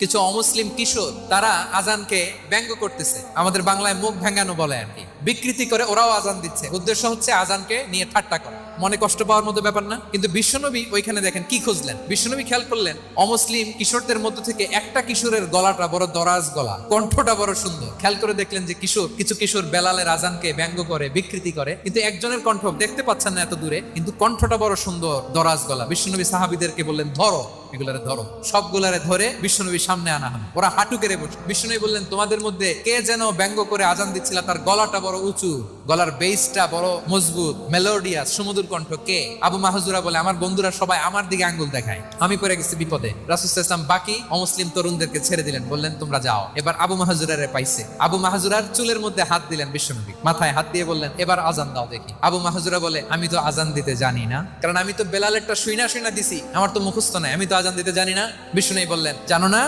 কিছু অমুসলিম কিশোর তারা আজানকে ব্যঙ্গ করতেছে, আমাদের বাংলায় মুখ ভেঙ্গানো বলে আর কি, বিকৃতি করে ওরাও আজান দিচ্ছে। উদ্দেশ্য হচ্ছে আজানকে নিয়ে ঠাট্টা করা, মনে কষ্ট পাওয়ার মতো ব্যাপার না। কিন্তু বিশ্বনবী ওইখানে দেখেন কি খুঁজলেন। বিশ্বনবী খেয়াল করলেন অমুসলিম কিশোরদের মধ্য থেকে একটা কিশোরের গলাটা বড় দরাজ গলা, কণ্ঠটা বড় সুন্দর। খেয়াল করে দেখলেন যে কিছু কিশোর বেলালের আজানকে ব্যঙ্গ করে, বিকৃতি করে, কিন্তু একজনের কণ্ঠ দেখতে পাচ্ছেন না এত দূরে, কিন্তু কণ্ঠটা বড় সুন্দর, দরাজ গলা। বিশ্বনবী সাহাবীদেরকে বললেন ধরো, এগুলারে ধরো। সবগুলারে ধরে বিশ্বনবীর সামনে আনা হলো। ওরা হাঁটু কেড়ে বসে। বিশ্বনবী বললেন তোমাদের মধ্যে কে যেন ব্যঙ্গ করে আজান দিচ্ছিল, তার গলাটা বড় উঁচু, গলার বেসটা বড় মজবুত, মেলোডিয়াস, সুমধুর কণ্ঠ কে? আবু মাহজুরা বলে আমার বন্ধুরা সবাই আমার দিকে আঙ্গুল দেখায়, আমি পড়ে গেছি বিপদে। রাসূল সাল্লাল্লাহু আলাইহি ওয়াসাল্লাম বাকি অমুসলিম তরুণদেরকে ছেড়ে দিলেন, বললেন তোমরা যাও। এবার আবু মাহজুরারে পাইছে। আবু মাহজুরার চুলের মধ্যে হাত দিলেন বিশ্বনবী, মাথায় হাত দিয়ে বললেন এবার আজান দাও দেখি। আবু মাহজুরা বলে আমি তো আজান দিতে জানি না, কারণ আমি তো বেলালেরটা শুইনা দিছি, আমার তো মুখস্থ নাই, আমি তো আজান দিতে জানি না। বিশ্বনবী বললেন জানো না,